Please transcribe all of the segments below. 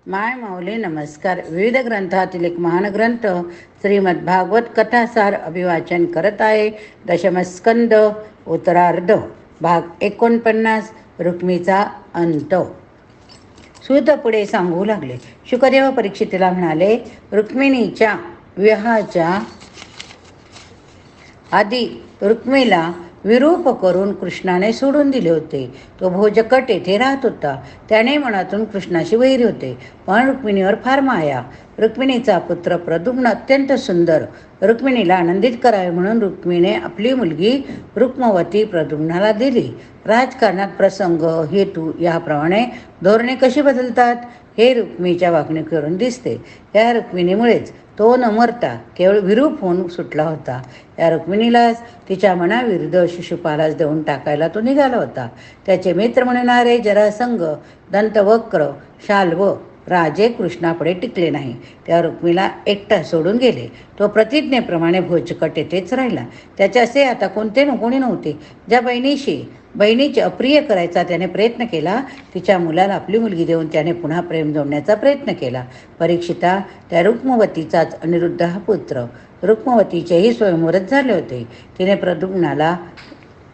माय माऊली नमस्कार. विविध ग्रंथातील एक महान ग्रंथ श्रीमद भागवत कथासार अभिवाचन करत आहे. दशमस्कंद उत्तरार्ध भाग 49 रुक्मीचा अंत. सूत पुढे सांगू लागले. शुकदेव परीक्षितीला म्हणाले, रुक्मिणीच्या विवाहाच्या आधी रुक्मीला विरूप करून कृष्णाने सोडून दिले होते. तो भोजकट येथे राहत होता. त्याने मनातून कृष्णाशी वैर होते, पण रुक्मिणीवर फार माया. रुक्मिणीचा पुत्र प्रद्युम्न अत्यंत सुंदर. रुक्मिणीला आनंदित करावे म्हणून रुक्मिणीने आपली मुलगी रुक्मवती प्रद्युम्नाला दिली. राजकारणात प्रसंग हेतू याप्रमाणे धोरणे कशी बदलतात हे रुक्मीच्या वागणुकीवरून दिसते. या रुक्मिणीमुळेच तो न मरता केवळ विरूप होऊन सुटला होता. या रुक्मिणीलाच तिच्या मनाविरुद्ध शिशुपालास देऊन टाकायला तो निघाला होता. त्याचे मित्र म्हणणारे जरासंग, दंतवक्र, शाल्व राजे कृष्णापुढे टिकले नाही. त्या रुक्मीला एकटा सोडून गेले. तो प्रतिज्ञेप्रमाणे भोजकट येथेच राहिला. त्याच्यासे आता कोणते कोणी नव्हते. ज्या बहिणीचे अप्रिय करायचा त्याने प्रयत्न केला, तिच्या मुलाला आपली मुलगी देऊन त्याने पुन्हा प्रेम जोडण्याचा प्रयत्न केला. परीक्षिता, त्या रुक्मवतीचाच अनिरुद्ध हा पुत्र. रुक्मवतीचेही स्वयंवरच झाले होते. तिने प्रद्युम्नाला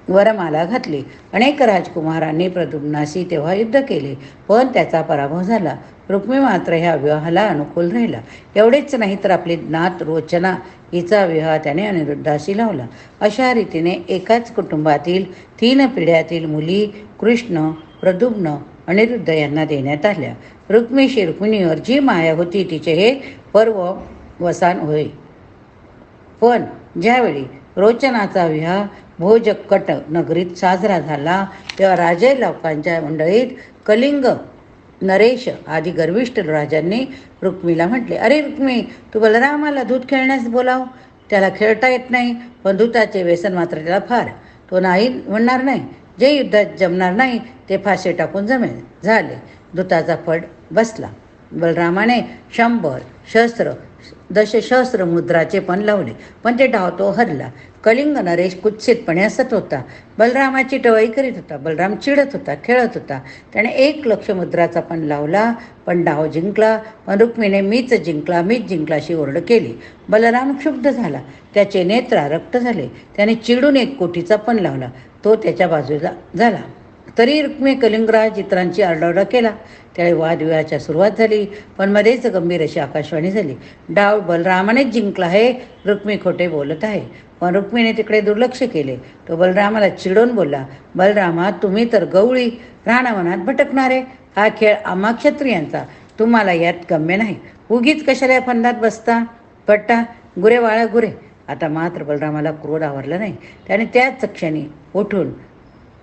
वरमाला घातली. अनेक राजकुमारांनी प्रद्युम्नाशी तेव्हा युद्ध केले, पण त्याचा पराभव झाला. रुक्मी मात्र ह्या विवाहाला अनुकूल राहिला. एवढेच नाही तर आपली नात रोचना हिचा विवाह त्याने अनिरुद्धाशी लावला. अशा रीतीने एकाच कुटुंबातील 3 पिढ्यातील मुली कृष्ण, प्रद्युम्न, अनिरुद्ध यांना देण्यात आल्या. रुक्मिणीवर जी माया होती तिचे हे पर्ववसान होय. पण ज्यावेळी रोचनाचा विवाह भोजकट नगरीत साजरा झाला, तेव्हा राजे लोकांच्या मंडळीत कलिंग, नरेश आदी गर्विष्ठ राजांनी रुक्मीला म्हटले, अरे रुक्मी, तू बलरामाला दूध खेळण्यास बोलाव. त्याला खेळता येत नाही, पण दूताचे व्यसन मात्र त्याला फार. तो नाही म्हणणार नाही. जे युद्धात जमणार नाही ते फासे टाकून जमेल. झाले. दूताचा फड बसला. बलरामाने 100 दशशस्त्र मुद्राचे पण लावले, पण ते डाव तो हरला. कलिंग नरेश कुत्सितपणे हसत होता. बलरामाची टवाई करीत होता. बलराम चिडत होता, खेळत होता. त्याने 1,00,000 मुद्राचा पण लावला, पण डाव जिंकला. पण रुक्मिणीने मीच जिंकला अशी ओरड केली. बलराम क्षुब्ध झाला. त्याचे नेत्र रक्त झाले. त्याने चिडून 1 कोटीचा पण लावला. तो त्याच्या बाजूला झाला. तरी रुक्मी कलिंगराज इतरांची आरडाओरडा केला. त्यावेळी वादविवादाची सुरुवात झाली, पण मध्येच गंभीर अशी आकाशवाणी झाली, डाव बलरामानेच जिंकला आहे. रुक्मी खोटे बोलत आहे. पण रुक्मीने तिकडे दुर्लक्ष केले. तो बलरामाला चिडून बोलला, बलरामा, तुम्ही तर गवळी, रानावनात भटकणारे. हा खेळ आम्हा क्षत्रियांचा, तुम्हाला यात गम्य नाही. उगीच कशाला या फंदात पडता. गुरे वाळा गुरे. आता मात्र बलरामाला क्रोध आवरला नाही. त्याने त्याच क्षणी उठून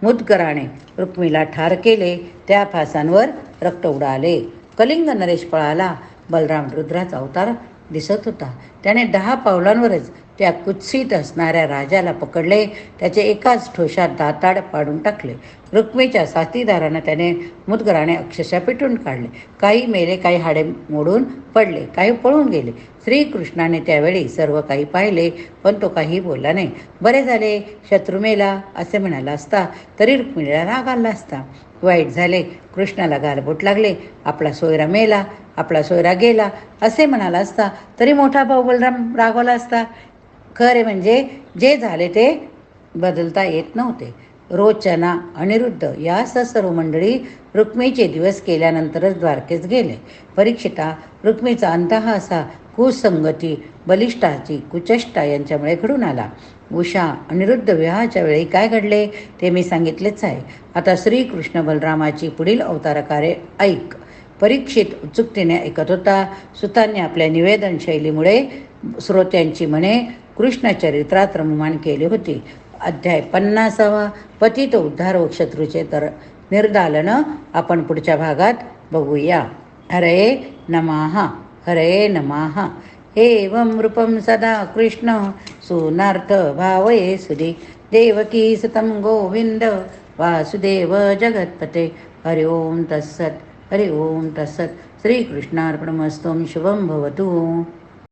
मुदगराने रुक्मीला ठार केले. त्या फासांवर रक्त उडाले. कलिंग नरेश पळाला. बलराम रुद्राचा अवतार दिसत होता. त्याने 10 पावलांवरच त्या कुत्सित असणाऱ्या राजाला पकडले. त्याचे एकाच ठोशात दाताड पाडून टाकले. रुक्मीच्या साथीदारांना त्याने मुदगराने अक्षरशः पिटून काढले. काही मेले, काही हाडे मोडून पडले, काही पळून गेले. श्रीकृष्णाने त्यावेळी सर्व काही पाहिले, पण तो काही बोलला नाही. बरे झाले, शत्रू मेला असे म्हणाला असता तरी रुक्मिणीला राग आला असता. वाईट झाले, कृष्णाला गालबोट लागले, आपला सोयरा मेला, आपला सोयरा गेला असे म्हणाला असता तरी मोठा भाऊ बलराम रागवला असता. खरे म्हणजे जे झाले ते बदलता येत नव्हते. रोचना, अनिरुद्ध या सर्व मंडळी रुक्मीचे दिवस केल्यानंतरच द्वारकेस गेले. परीक्षिता, रुक्मीचा अंत हा असा कुसंगती, बलिष्ठाची कुचेष्टा यांच्यामुळे घडून आला. उषा अनिरुद्ध विवाहाच्या वेळी काय घडले ते मी सांगितलेच आहे. आता श्रीकृष्ण बलरामाची पुढील अवतारकार्ये ऐक. परीक्षित उत्सुकतेने ऐकत होता. सुतांनी आपल्या निवेदन शैलीमुळे श्रोत्यांची मने कृष्ण चरित्रात रममाण केली होती. अध्याय 50 पतित उद्धार व शत्रूचे तर निर्दालन आपण पुढच्या भागात बघूया. हरे नमः. हरे नमः. एवं रूपं सदा कृष्ण सूनार्थ भावये सुदे देवकी सुतं गोविंद वासुदेव जगत्पते. हरि ओम तत्सत. हरि ओम तत्सत. श्रीकृष्णार्पणमस्तु. शुभं भवतु.